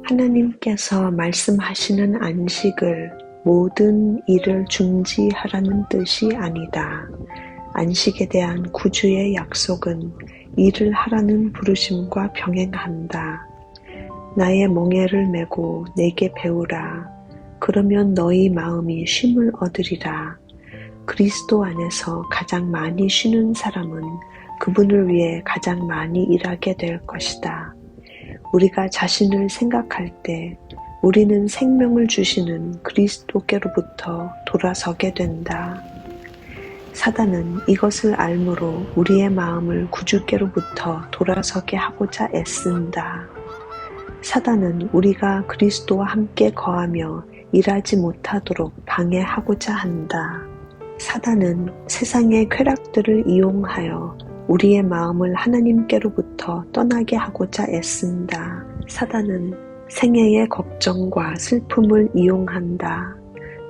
하나님께서 말씀하시는 안식을 모든 일을 중지하라는 뜻이 아니다. 안식에 대한 구주의 약속은 일을 하라는 부르심과 병행한다. 나의 멍에를 메고 내게 배우라. 그러면 너희 마음이 쉼을 얻으리라. 그리스도 안에서 가장 많이 쉬는 사람은 그분을 위해 가장 많이 일하게 될 것이다. 우리가 자신을 생각할 때 우리는 생명을 주시는 그리스도께로부터 돌아서게 된다. 사단은 이것을 알므로 우리의 마음을 구주께로부터 돌아서게 하고자 애쓴다. 사단은 우리가 그리스도와 함께 거하며 일하지 못하도록 방해하고자 한다. 사단은 세상의 쾌락들을 이용하여 우리의 마음을 하나님께로부터 떠나게 하고자 애쓴다. 사단은 생애의 걱정과 슬픔을 이용한다.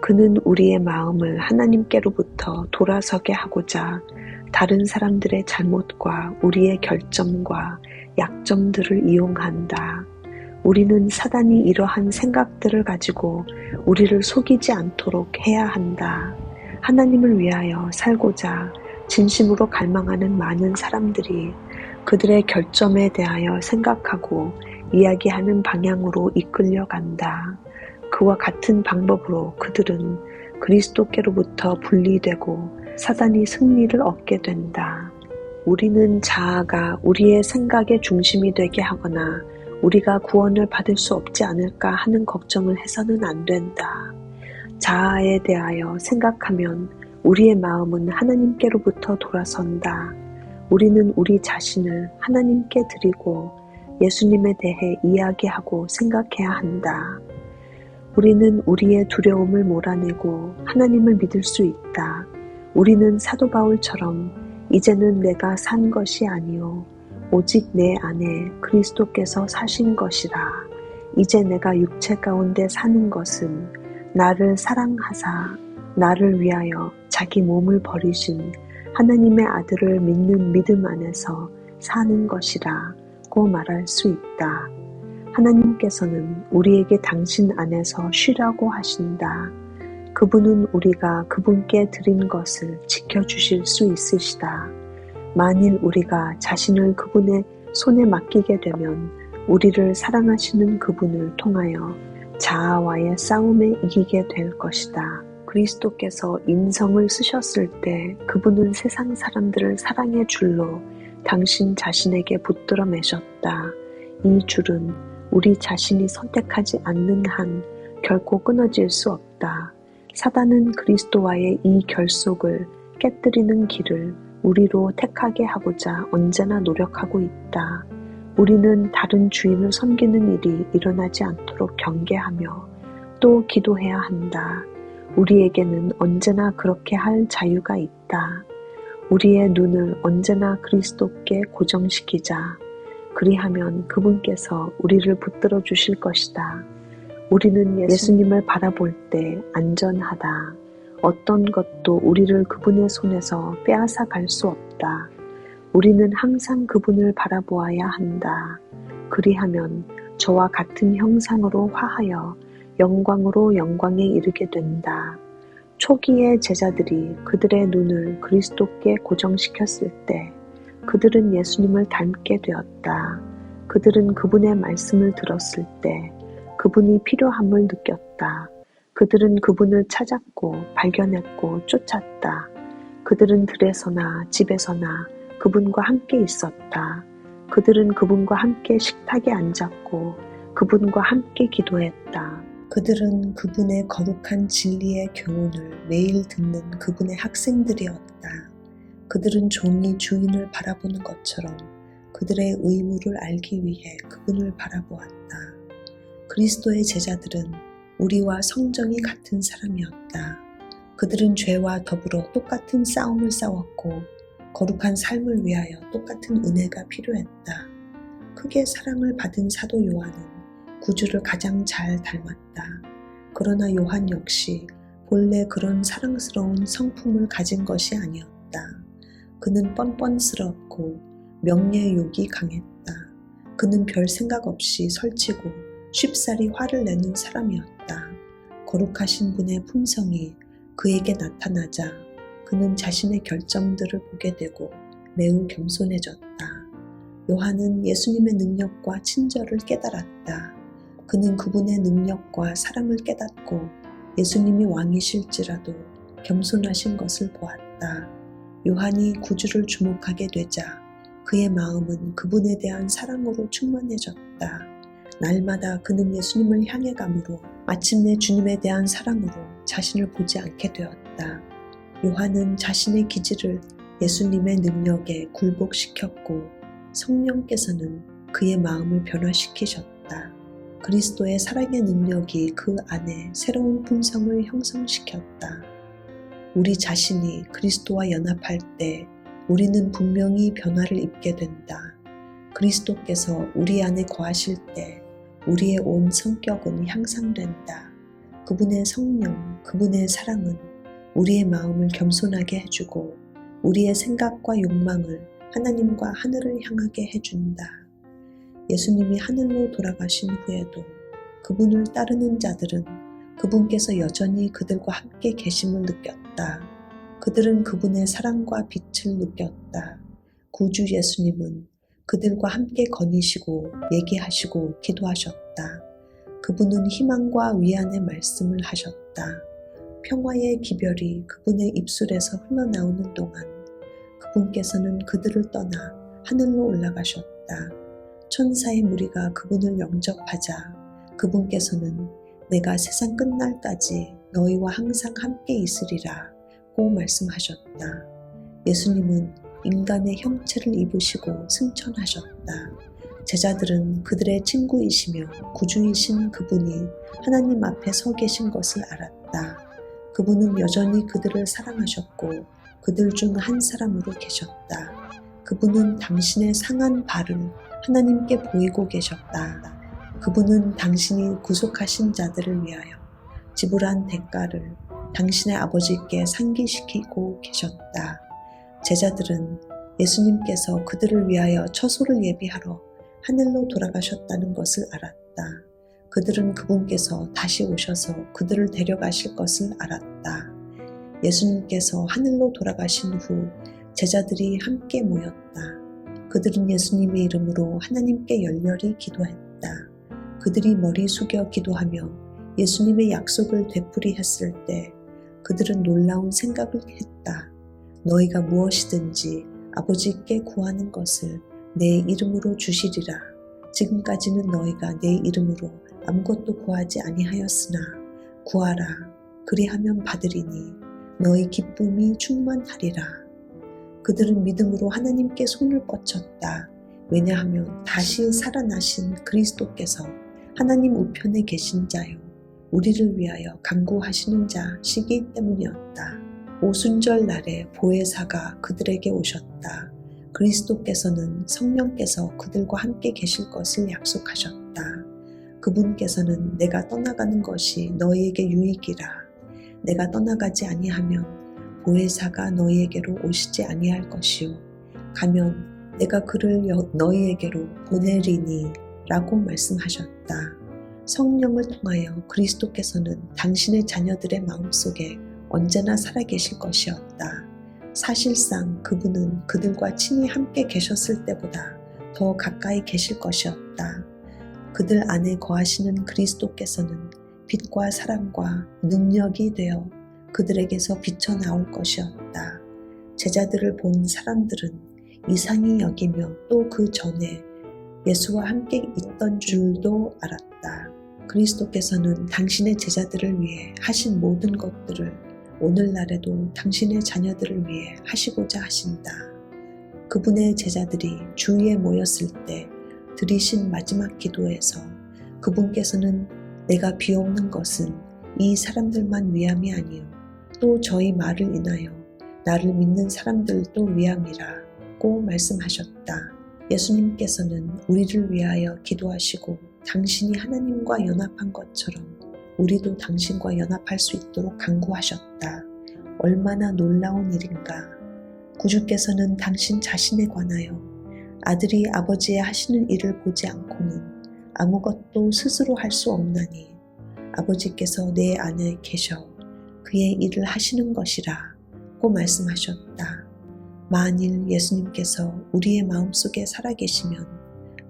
그는 우리의 마음을 하나님께로부터 돌아서게 하고자 다른 사람들의 잘못과 우리의 결점과 약점들을 이용한다. 우리는 사단이 이러한 생각들을 가지고 우리를 속이지 않도록 해야 한다. 하나님을 위하여 살고자 진심으로 갈망하는 많은 사람들이 그들의 결점에 대하여 생각하고 이야기하는 방향으로 이끌려간다. 그와 같은 방법으로 그들은 그리스도께로부터 분리되고 사단이 승리를 얻게 된다. 우리는 자아가 우리의 생각의 중심이 되게 하거나 우리가 구원을 받을 수 없지 않을까 하는 걱정을 해서는 안 된다. 자아에 대하여 생각하면 우리의 마음은 하나님께로부터 돌아선다. 우리는 우리 자신을 하나님께 드리고 예수님에 대해 이야기하고 생각해야 한다. 우리는 우리의 두려움을 몰아내고 하나님을 믿을 수 있다. 우리는 사도 바울처럼 이제는 내가 산 것이 아니요 오직 내 안에 그리스도께서 사신 것이라. 이제 내가 육체 가운데 사는 것은 나를 사랑하사 나를 위하여 자기 몸을 버리신 하나님의 아들을 믿는 믿음 안에서 사는 것이라 고 말할 수 있다. 하나님께서는 우리에게 당신 안에서 쉬라고 하신다. 그분은 우리가 그분께 드린 것을 지켜주실 수 있으시다. 만일 우리가 자신을 그분의 손에 맡기게 되면 우리를 사랑하시는 그분을 통하여 자아와의 싸움에 이기게 될 것이다. 그리스도께서 인성을 쓰셨을 때 그분은 세상 사람들을 사랑의 줄로 당신 자신에게 붙들어 매셨다. 이 줄은 우리 자신이 선택하지 않는 한 결코 끊어질 수 없다. 사단은 그리스도와의 이 결속을 깨뜨리는 길을 우리로 택하게 하고자 언제나 노력하고 있다. 우리는 다른 주인을 섬기는 일이 일어나지 않도록 경계하며 또 기도해야 한다. 우리에게는 언제나 그렇게 할 자유가 있다. 우리의 눈을 언제나 그리스도께 고정시키자. 그리하면 그분께서 우리를 붙들어 주실 것이다. 우리는 예수님을 바라볼 때 안전하다. 어떤 것도 우리를 그분의 손에서 빼앗아 갈 수 없다. 우리는 항상 그분을 바라보아야 한다. 그리하면 저와 같은 형상으로 화하여 영광으로 영광에 이르게 된다. 초기의 제자들이 그들의 눈을 그리스도께 고정시켰을 때 그들은 예수님을 닮게 되었다. 그들은 그분의 말씀을 들었을 때 그분이 필요함을 느꼈다. 그들은 그분을 찾았고 발견했고 쫓았다. 그들은 들에서나 집에서나 그분과 함께 있었다. 그들은 그분과 함께 식탁에 앉았고 그분과 함께 기도했다. 그들은 그분의 거룩한 진리의 교훈을 매일 듣는 그분의 학생들이었다. 그들은 종이 주인을 바라보는 것처럼 그들의 의무를 알기 위해 그분을 바라보았다. 그리스도의 제자들은 우리와 성정이 같은 사람이었다. 그들은 죄와 더불어 똑같은 싸움을 싸웠고 거룩한 삶을 위하여 똑같은 은혜가 필요했다. 크게 사랑을 받은 사도 요한은 구주를 가장 잘 닮았다. 그러나 요한 역시 본래 그런 사랑스러운 성품을 가진 것이 아니었다. 그는 뻔뻔스럽고 명예욕이 강했다. 그는 별 생각 없이 설치고 쉽사리 화를 내는 사람이었다. 거룩하신 분의 품성이 그에게 나타나자 그는 자신의 결정들을 보게 되고 매우 겸손해졌다. 요한은 예수님의 능력과 친절을 깨달았다. 그는 그분의 능력과 사랑을 깨닫고 예수님이 왕이실지라도 겸손하신 것을 보았다. 요한이 구주를 주목하게 되자 그의 마음은 그분에 대한 사랑으로 충만해졌다. 날마다 그는 예수님을 향해 가므로 마침내 주님에 대한 사랑으로 자신을 보지 않게 되었다. 요한은 자신의 기질을 예수님의 능력에 굴복시켰고 성령께서는 그의 마음을 변화시키셨다. 그리스도의 사랑의 능력이 그 안에 새로운 품성을 형성시켰다. 우리 자신이 그리스도와 연합할 때 우리는 분명히 변화를 입게 된다. 그리스도께서 우리 안에 거하실 때 우리의 온 성격은 향상된다. 그분의 성령, 그분의 사랑은 우리의 마음을 겸손하게 해주고 우리의 생각과 욕망을 하나님과 하늘을 향하게 해준다. 예수님이 하늘로 돌아가신 후에도 그분을 따르는 자들은 그분께서 여전히 그들과 함께 계심을 느꼈다. 그들은 그분의 사랑과 빛을 느꼈다. 구주 예수님은 그들과 함께 거니시고 얘기하시고 기도하셨다. 그분은 희망과 위안의 말씀을 하셨다. 평화의 기별이 그분의 입술에서 흘러나오는 동안 그분께서는 그들을 떠나 하늘로 올라가셨다. 천사의 무리가 그분을 영접하자 그분께서는 내가 세상 끝날까지 너희와 항상 함께 있으리라 고 말씀하셨다. 예수님은 인간의 형체를 입으시고 승천하셨다. 제자들은 그들의 친구이시며 구주이신 그분이 하나님 앞에 서 계신 것을 알았다. 그분은 여전히 그들을 사랑하셨고 그들 중 한 사람으로 계셨다. 그분은 당신의 상한 발을 하나님께 보이고 계셨다. 그분은 당신이 구속하신 자들을 위하여 지불한 대가를 당신의 아버지께 상기시키고 계셨다. 제자들은 예수님께서 그들을 위하여 처소를 예비하러 하늘로 돌아가셨다는 것을 알았다. 그들은 그분께서 다시 오셔서 그들을 데려가실 것을 알았다. 예수님께서 하늘로 돌아가신 후 제자들이 함께 모였다. 그들은 예수님의 이름으로 하나님께 열렬히 기도했다. 그들이 머리 숙여 기도하며 예수님의 약속을 되풀이했을 때 그들은 놀라운 생각을 했다. 너희가 무엇이든지 아버지께 구하는 것을 내 이름으로 주시리라. 지금까지는 너희가 내 이름으로 아무것도 구하지 아니하였으나 구하라. 그리하면 받으리니 너희 기쁨이 충만하리라. 그들은 믿음으로 하나님께 손을 뻗쳤다. 왜냐하면 다시 살아나신 그리스도께서 하나님 우편에 계신 자요 우리를 위하여 간구하시는 자시기 때문이었다. 오순절 날에 보혜사가 그들에게 오셨다. 그리스도께서는 성령께서 그들과 함께 계실 것을 약속하셨다. 그분께서는 내가 떠나가는 것이 너희에게 유익이라. 내가 떠나가지 아니하면 보혜사가 너희에게로 오시지 아니할 것이요 가면 내가 그를 너희에게로 보내리니 라고 말씀하셨다. 성령을 통하여 그리스도께서는 당신의 자녀들의 마음속에 언제나 살아계실 것이었다. 사실상 그분은 그들과 친히 함께 계셨을 때보다 더 가까이 계실 것이었다. 그들 안에 거하시는 그리스도께서는 빛과 사랑과 능력이 되어 그들에게서 비쳐나올 것이었다. 제자들을 본 사람들은 이상히 여기며 또 그 전에 예수와 함께 있던 줄도 알았다. 그리스도께서는 당신의 제자들을 위해 하신 모든 것들을 오늘날에도 당신의 자녀들을 위해 하시고자 하신다. 그분의 제자들이 주위에 모였을 때 드리신 마지막 기도에서 그분께서는 내가 비옵는 것은 이 사람들만 위함이 아니요 또 저희 말을 인하여 나를 믿는 사람들도 위함이라고 말씀하셨다. 예수님께서는 우리를 위하여 기도하시고 당신이 하나님과 연합한 것처럼 우리도 당신과 연합할 수 있도록 간구하셨다. 얼마나 놀라운 일인가. 구주께서는 당신 자신에 관하여 아들이 아버지의 하시는 일을 보지 않고는 아무것도 스스로 할 수 없나니 아버지께서 내 안에 계셔 그의 일을 하시는 것이라 고 말씀하셨다. 만일 예수님께서 우리의 마음속에 살아계시면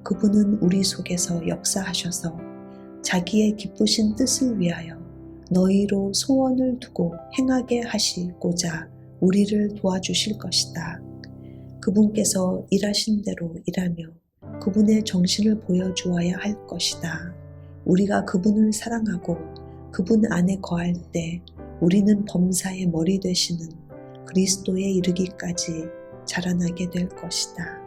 그분은 우리 속에서 역사하셔서 자기의 기쁘신 뜻을 위하여 너희로 소원을 두고 행하게 하시고자 우리를 도와주실 것이다. 그분께서 일하신 대로 일하며 그분의 정신을 보여주어야 할 것이다. 우리가 그분을 사랑하고 그분 안에 거할 때 우리는 범사의 머리 되시는 그리스도에 이르기까지 자라나게 될 것이다.